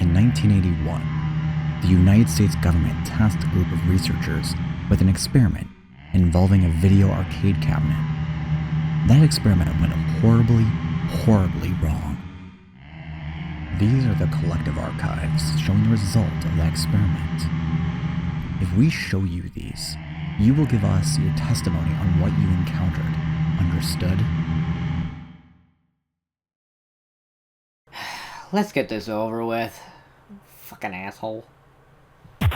In 1981, the United States government tasked a group of researchers with an experiment involving a video arcade cabinet. That experiment went horribly, horribly wrong. These are the collective archives showing the result of that experiment. If we show you these, you will give us your testimony on what you encountered. Understood? Let's get this over with. Fucking asshole.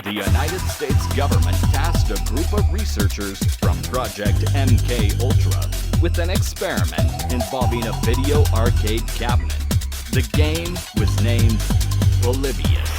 The United States government tasked a group of researchers from Project MK Ultra with an experiment involving a video arcade cabinet. The game was named Polybius.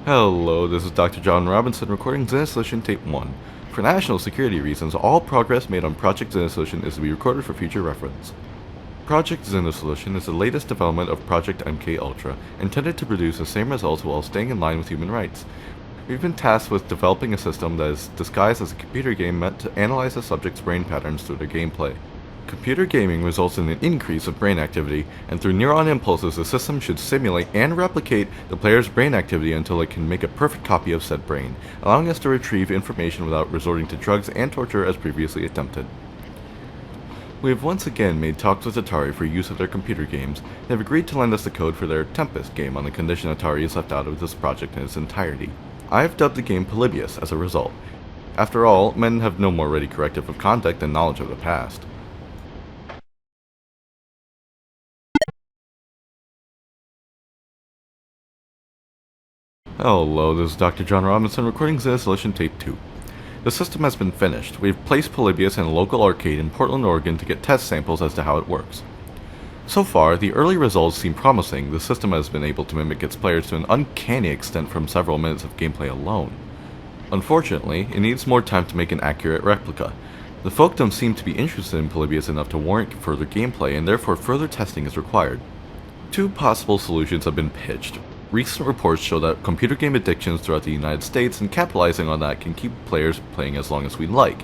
Hello, this is Dr. John Robinson recording Zeno Solution Tape 1. For national security reasons, all progress made on Project Zeno Solution is to be recorded for future reference. Project Zeno Solution is the latest development of Project MK Ultra, intended to produce the same results while staying in line with human rights. We've been tasked with developing a system that is disguised as a computer game meant to analyze the subject's brain patterns through their gameplay. Computer gaming results in an increase of brain activity, and through neuron impulses the system should simulate and replicate the player's brain activity until it can make a perfect copy of said brain, allowing us to retrieve information without resorting to drugs and torture as previously attempted. We have once again made talks with Atari for use of their computer games, and have agreed to lend us the code for their Tempest game on the condition Atari is left out of this project in its entirety. I have dubbed the game Polybius as a result. After all, men have no more ready corrective of conduct than knowledge of the past. Hello, this is Dr. John Robinson recording Zeno Solution Tape 2. The system has been finished. We have placed Polybius in a local arcade in Portland, Oregon to get test samples as to how it works. So far, the early results seem promising. The system has been able to mimic its players to an uncanny extent from several minutes of gameplay alone. Unfortunately, it needs more time to make an accurate replica. The folk don't seem to be interested in Polybius enough to warrant further gameplay, and therefore further testing is required. Two possible solutions have been pitched. Recent reports show that computer game addictions throughout the United States and capitalizing on that can keep players playing as long as we'd like.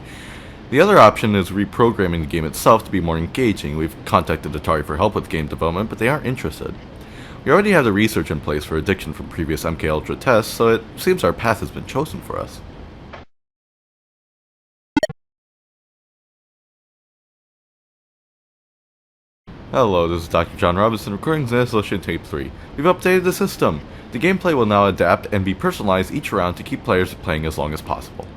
The other option is reprogramming the game itself to be more engaging. We've contacted Atari for help with game development, but they aren't interested. We already have the research in place for addiction from previous MK Ultra tests, so it seems our path has been chosen for us. Hello, this is Dr. John Robinson recording Zeno Solution Tape 3. We've updated the system. The gameplay will now adapt and be personalized each round to keep players playing as long as possible.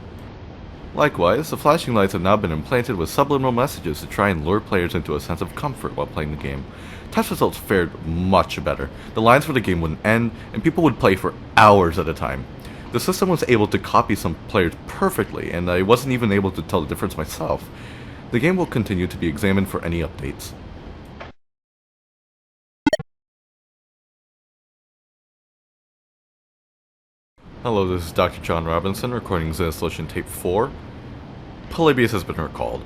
Likewise, the flashing lights have now been implanted with subliminal messages to try and lure players into a sense of comfort while playing the game. Test results fared much better. The lines for the game wouldn't end, and people would play for hours at a time. The system was able to copy some players perfectly, and I wasn't even able to tell the difference myself. The game will continue to be examined for any updates. Hello, this is Dr. John Robinson recording Zeno Solution Tape 4. Polybius has been recalled.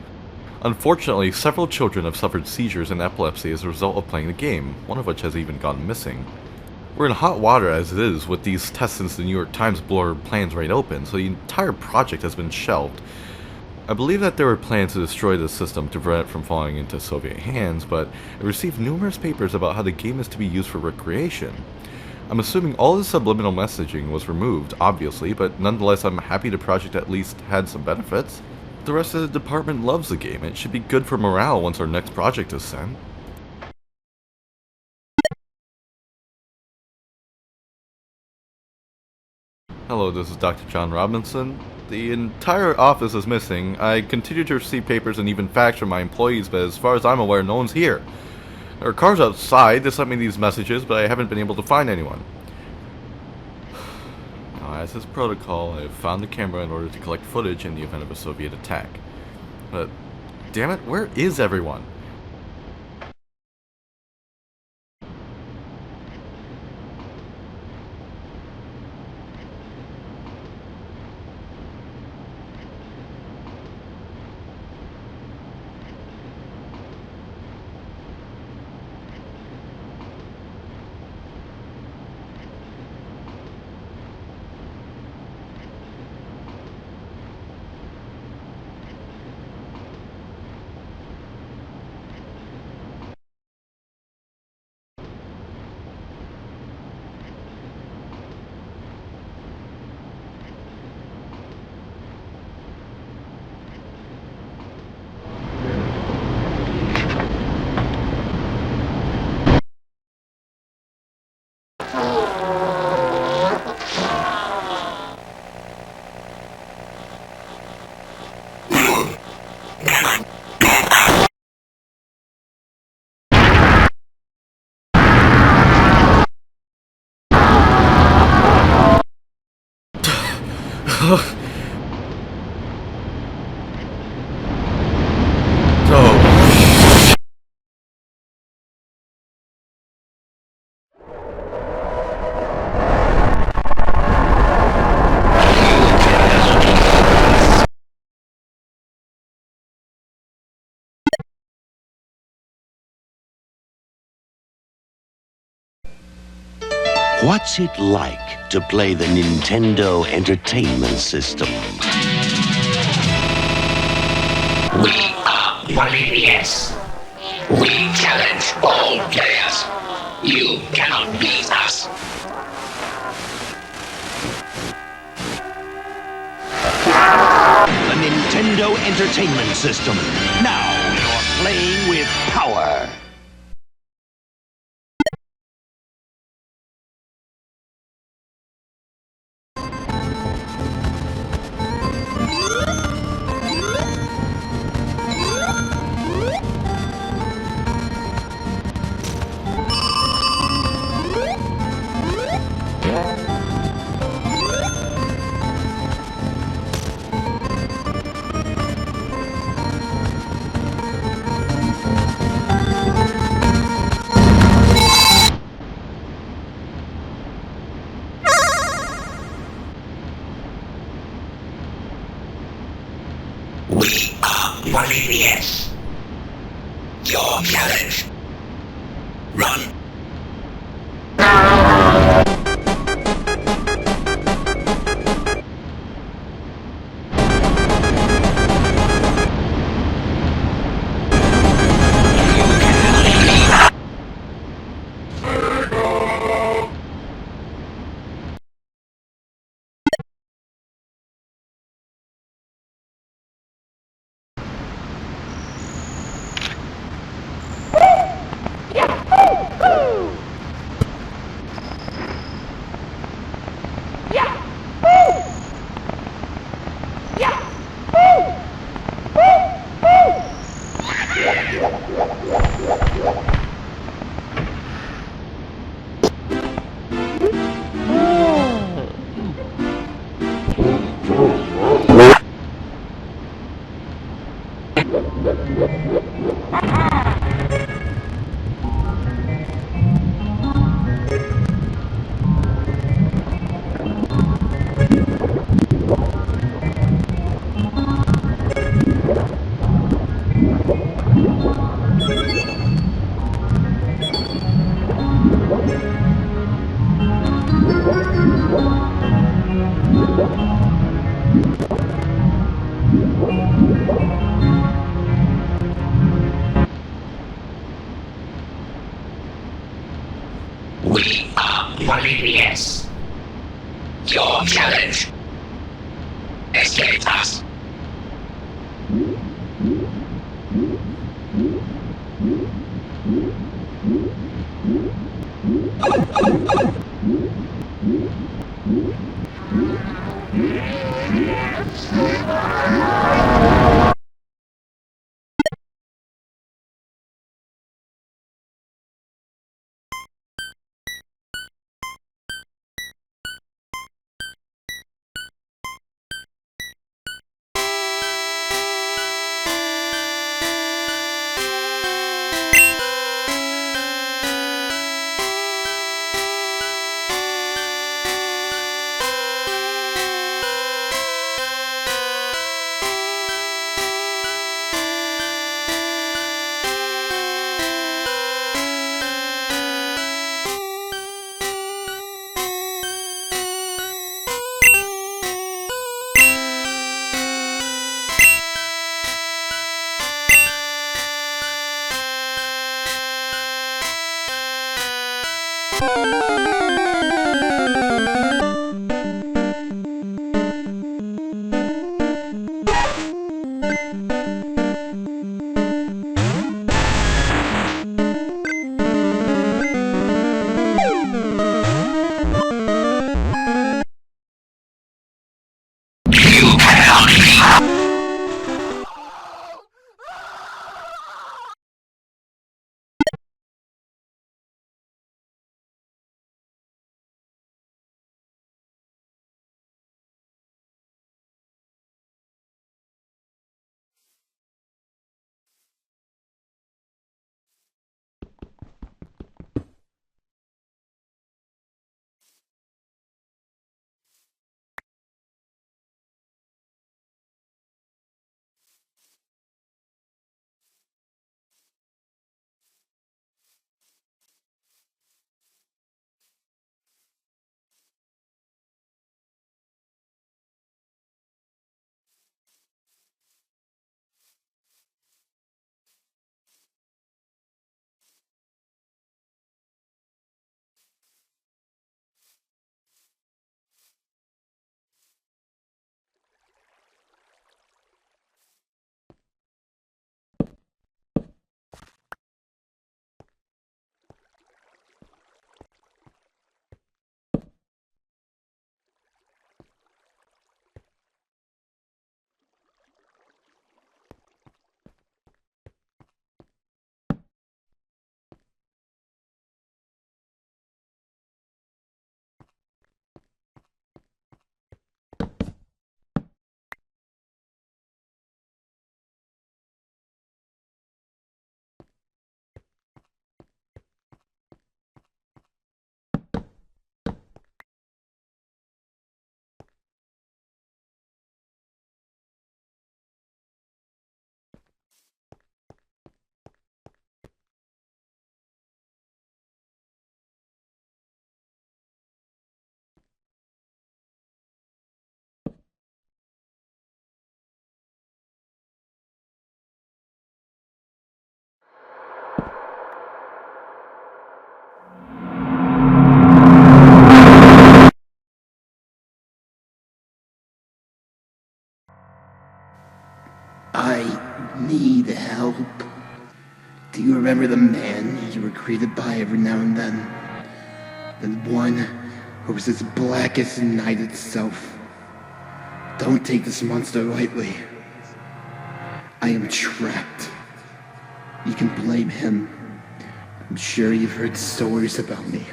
Unfortunately, several children have suffered seizures and epilepsy as a result of playing the game, one of which has even gone missing. We're in hot water as it is, with these tests since the New York Times blew our plans right open, so the entire project has been shelved. I believe that there were plans to destroy the system to prevent it from falling into Soviet hands, but I received numerous papers about how the game is to be used for recreation. I'm assuming all the subliminal messaging was removed, obviously, but nonetheless I'm happy the project at least had some benefits. The rest of the department loves the game. It should be good for morale once our next project is sent. Hello, this is Dr. John Robinson. The entire office is missing. I continue to receive papers and even facts from my employees, but as far as I'm aware, no one's here. There are cars outside that sent me these messages, but I haven't been able to find anyone. As is protocol, I have found the camera in order to collect footage in the event of a Soviet attack. But, damn it, where is everyone? So, What's it like to play the Nintendo Entertainment System? We are Polybius. We challenge all players. You cannot beat us. The Nintendo Entertainment System. Now you're playing with power. We are Polybius. Your challenge. Run. We are Polybius. Your challenge. Escape us. I need help. Do you remember the man you were greeted by every now and then? The one who was as black as the night itself. Don't take this monster lightly. I am trapped. You can blame him. I'm sure you've heard stories about me.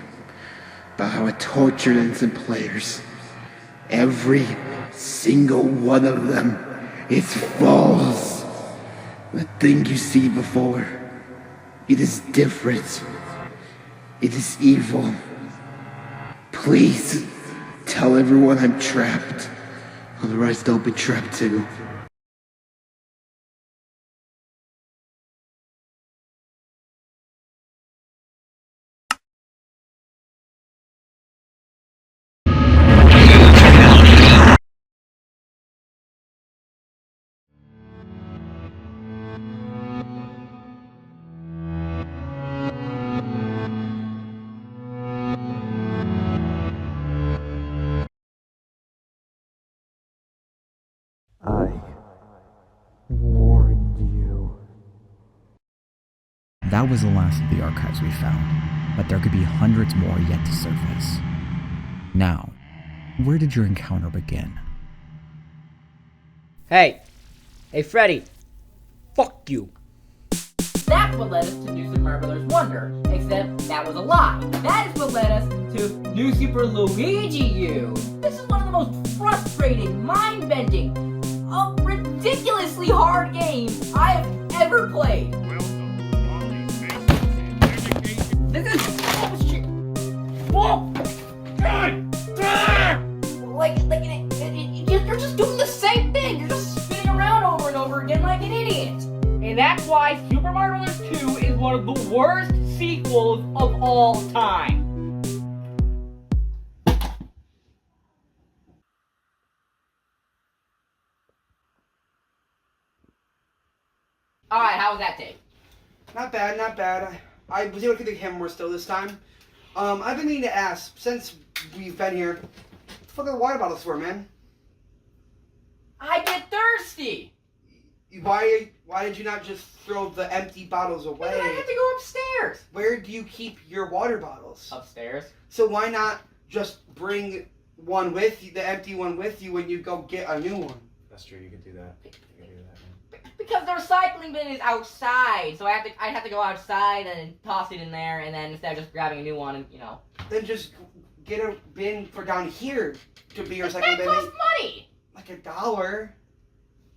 About how I tortured innocent players. Every single one of them is false. The thing you see before, it is different. It is evil. Please, tell everyone I'm trapped. Otherwise they'll be trapped too. I warned you. That was the last of the archives we found, but there could be hundreds more yet to surface. Now, where did your encounter begin? Hey, Freddy. Fuck you. That's what led us to New Super Mario Bros. Wonder, except that was a lie. That is what led us to New Super Luigi U. This is one of the most frustrating, mind-bending, ridiculously hard games I have ever played. This is bullshit. You're just doing the same thing. You're just spinning around over and over again like an idiot. And that's why Super Mario Bros. 2 is one of the worst sequels of all time. Alright, how was that take? Not bad, not bad. I was able to get the camera more still this time. I've been meaning to ask, since we've been here, what the fuck are the water bottles for, man? I get thirsty! Why did you not just throw the empty bottles away? Because I have to go upstairs! Where do you keep your water bottles? Upstairs. So why not just bring one with you, the empty one with you, when you go get a new one? That's true, you can do that. Because the recycling bin is outside, so I'd have to go outside and toss it in there, and then instead of just grabbing a new one, and, you know. Then just get a bin for down here to be your recycling That bin. costs money! Like $1.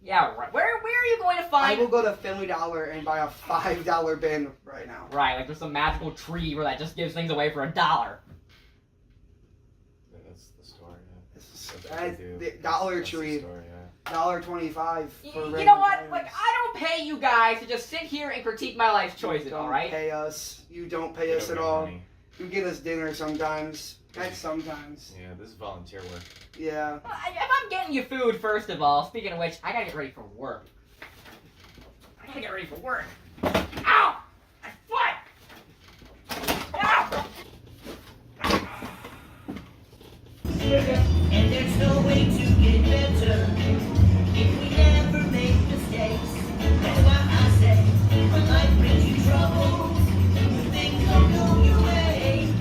Yeah, right. Where are you going to find... I will go to Family Dollar and buy a $5 bin right now. Right, like there's some magical tree where that just gives things away for $1. That's the store, The Dollar Tree. $1.25 for You know what? Like, I don't pay you guys to just sit here and critique my life choices, alright? Pay us. You don't pay us at all. You get us dinner sometimes. That's sometimes. Yeah, this is volunteer work. Yeah. If I'm getting you food, first of all, speaking of which, I gotta get ready for work. Ow! My foot! Ow! And there's no way to get better if we never make mistakes. That's why I say, when life brings you trouble, things don't go your way.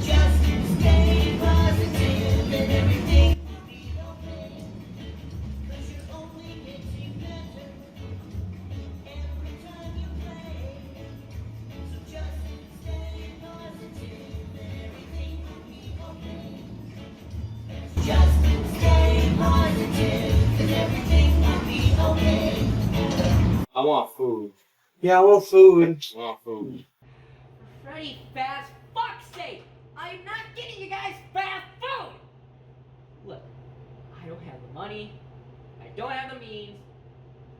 Just stay positive and everything will be okay. 'Cause you're only getting better every time you play. So just stay positive and everything will be okay. Just stay positive and everything will be okay. I want food. Yeah, I want food. I want food. Freddy, fast fuck's sake! I'm not getting you guys fast food! Look, I don't have the money, I don't have the means,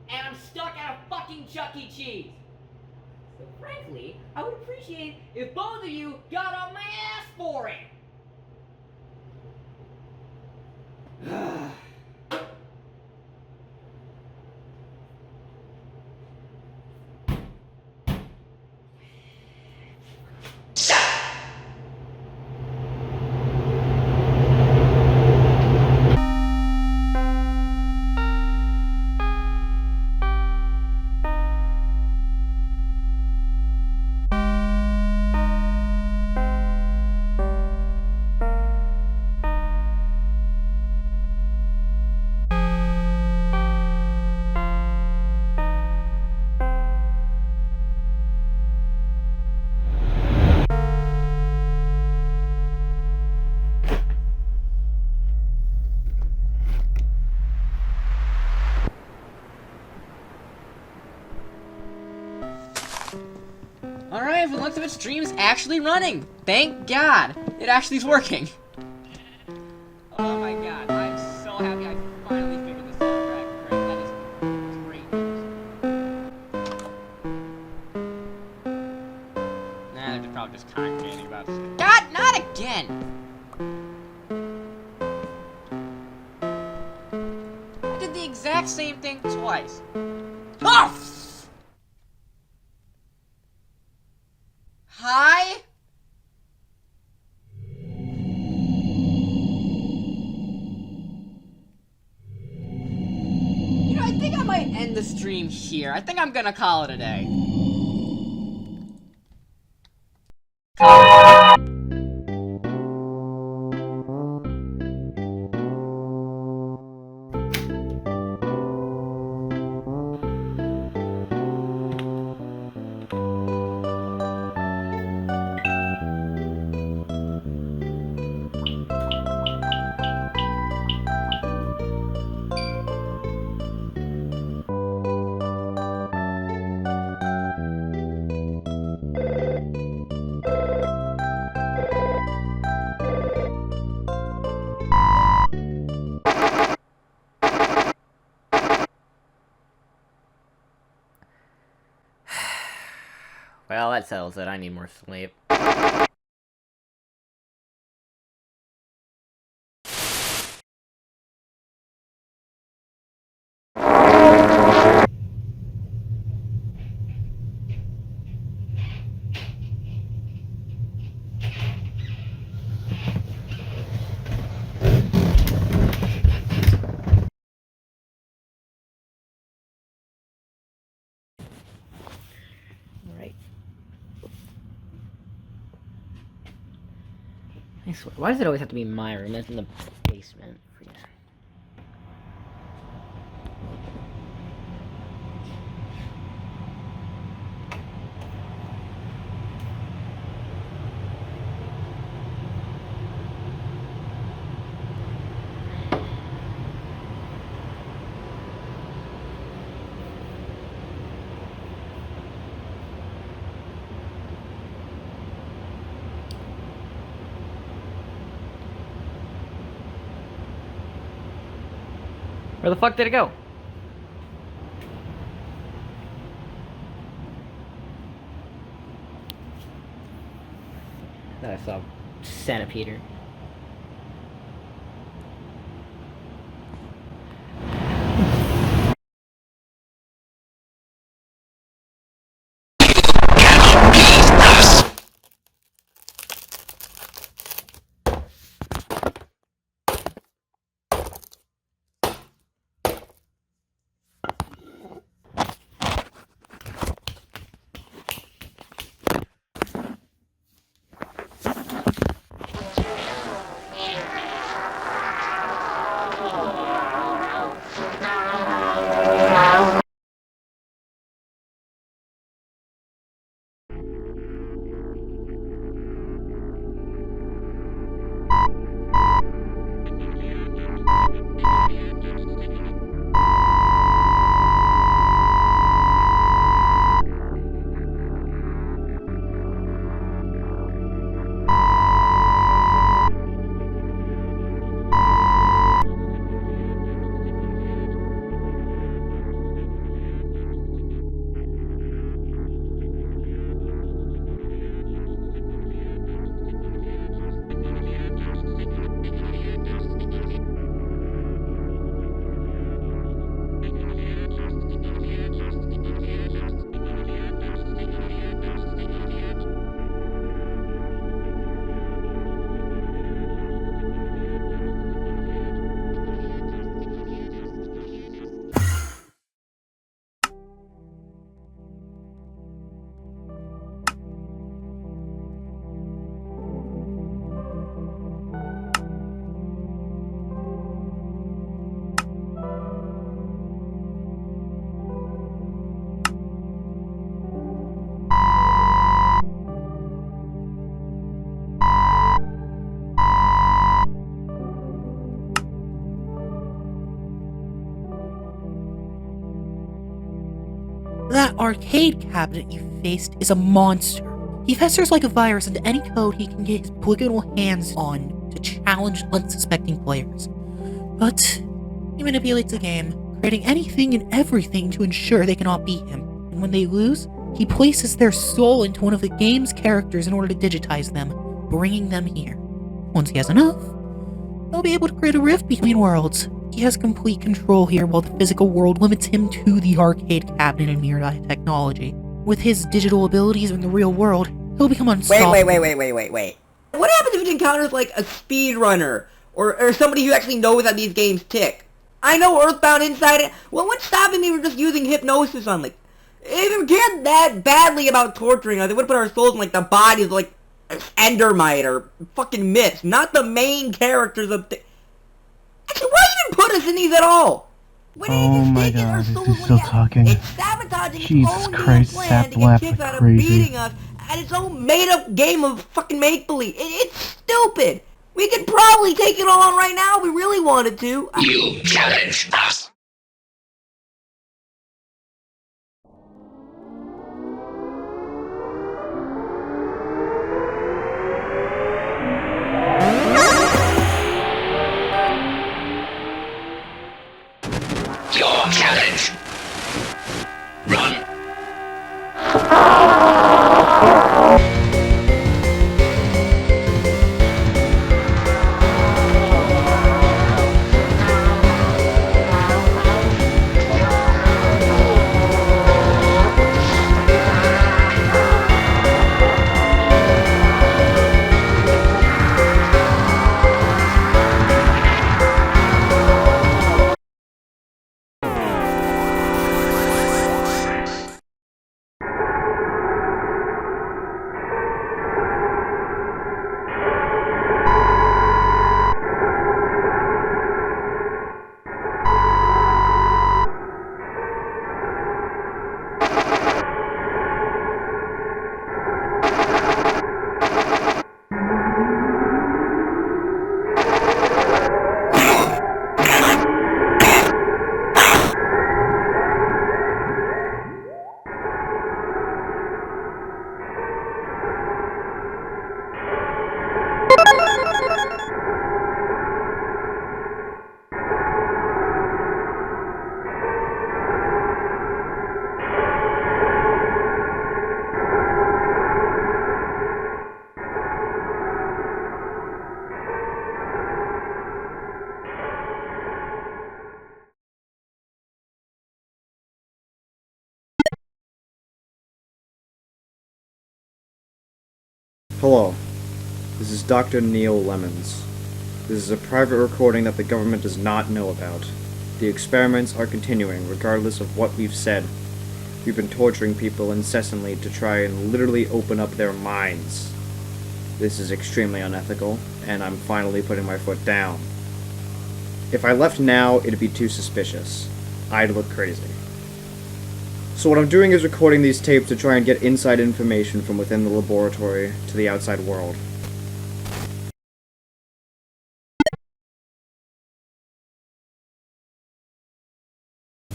and I'm stuck at a fucking Chuck E. Cheese. So frankly, I would appreciate if both of you got on my ass for it! Alright, from the looks of it, stream's actually running! Thank God! It actually is working! Oh my god, I'm so happy I finally figured this out. Right, that is great news. Nah, they're probably just congregating about this. God, not again! I did the exact same thing twice. Oh! Hi? You know, I think I might end the stream here. I think I'm gonna call it a day. Well, that settles it. I need more sleep. I swear, why does it always have to be my room? That's in the basement. Where the fuck did it go? That I saw Centipede. That arcade cabinet you faced is a monster. He festers like a virus into any code he can get his polygonal hands on to challenge unsuspecting players. But he manipulates the game, creating anything and everything to ensure they cannot beat him. And when they lose, he places their soul into one of the game's characters in order to digitize them, bringing them here. Once he has enough, he'll be able to create a rift between worlds. He has complete control here while the physical world limits him to the arcade cabinet and nearby technology. With his digital abilities in the real world, he'll become unstoppable. Wait. What happens if it encounters like a speedrunner or somebody who actually knows how these games tick? I know Earthbound inside it. Well, what's stopping me from just using hypnosis on like... If we cared that badly about torturing us, they would put our souls in like the bodies of like Endermite or fucking Myths, not the main characters of... Actually, why even put us in these at all? Oh my god, is he still talking? It's sabotaging Jesus its own Christ, plan Sap to get laughed kicks like out of crazy. beating us at its own made-up game of fucking make-believe. It's stupid. We could probably take it all on right now if we really wanted to. You challenge us. Your challenge. Run. Hello, this is Dr. Neil Lemons. This is a private recording that the government does not know about. The experiments are continuing, regardless of what we've said. We've been torturing people incessantly to try and literally open up their minds. This is extremely unethical, and I'm finally putting my foot down. If I left now, it'd be too suspicious. I'd look crazy. So what I'm doing is recording these tapes to try and get inside information from within the laboratory to the outside world.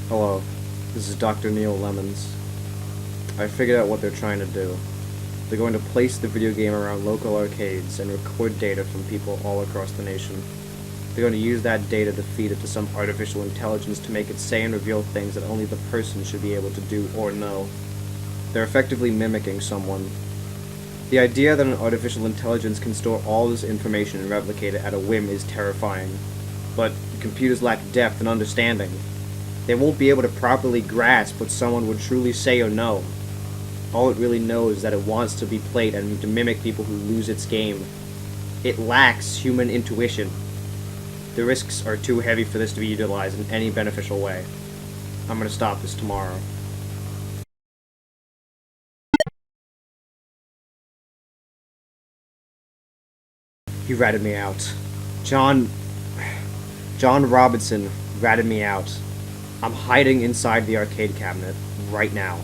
Hello, this is Dr. Neil Lemons. I figured out what they're trying to do. They're going to place the video game around local arcades and record data from people all across the nation. They're going to use that data to feed it to some artificial intelligence to make it say and reveal things that only the person should be able to do or know. They're effectively mimicking someone. The idea that an artificial intelligence can store all this information and replicate it at a whim is terrifying. But computers lack depth and understanding. They won't be able to properly grasp what someone would truly say or know. All it really knows is that it wants to be played and to mimic people who lose its game. It lacks human intuition. The risks are too heavy for this to be utilized in any beneficial way. I'm gonna stop this tomorrow. He ratted me out. John Robinson ratted me out. I'm hiding inside the arcade cabinet right now.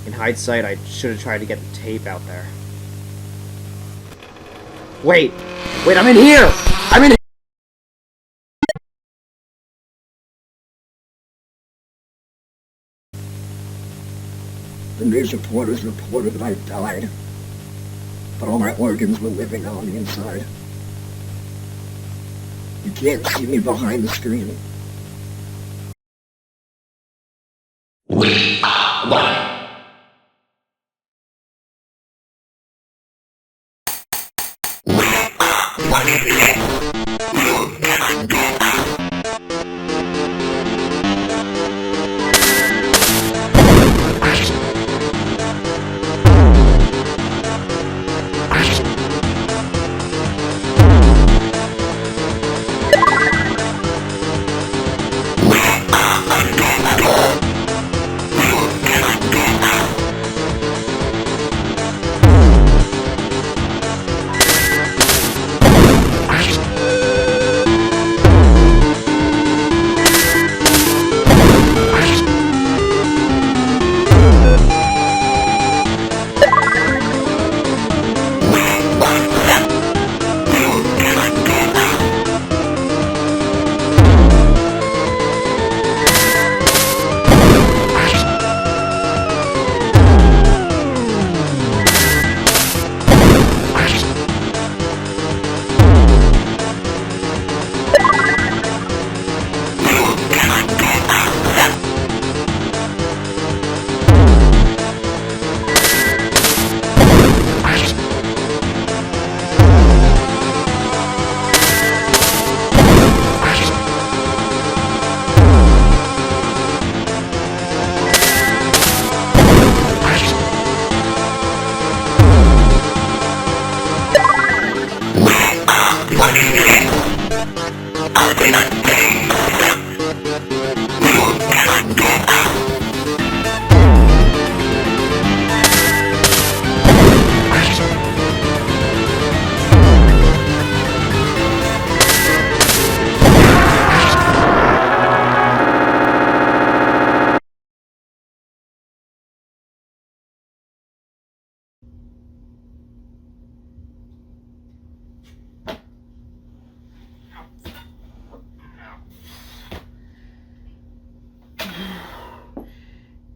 In hindsight, I should have tried to get the tape out there. Wait, I'm in here! I'm in here! The news reporters reported that I died, but all my organs were living on the inside. You can't see me behind the screen. We are one. One of you. You cannot go out.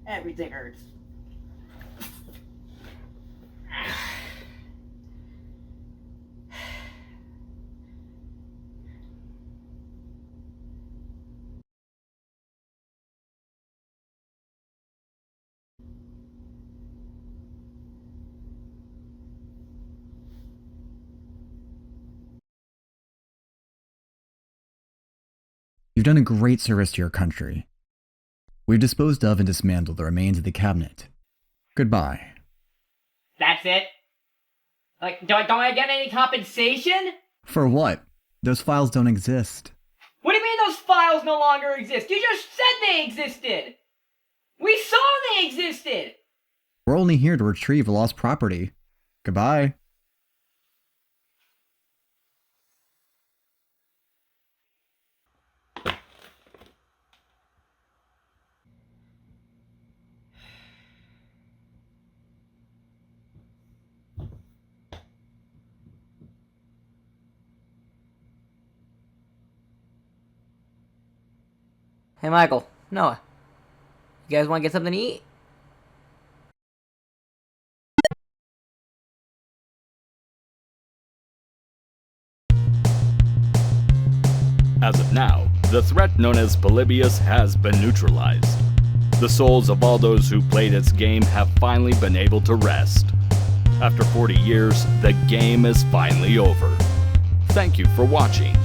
Everything hurts. You've done a great service to your country. We've disposed of and dismantled the remains of the cabinet. Goodbye. That's it? Like, don't I get any compensation? For what? Those files don't exist. What do you mean those files no longer exist? You just said they existed! We saw they existed! We're only here to retrieve lost property. Goodbye. Hey, Michael, Noah, you guys want to get something to eat? As of now, the threat known as Polybius has been neutralized. The souls of all those who played its game have finally been able to rest. After 40 years, the game is finally over. Thank you for watching.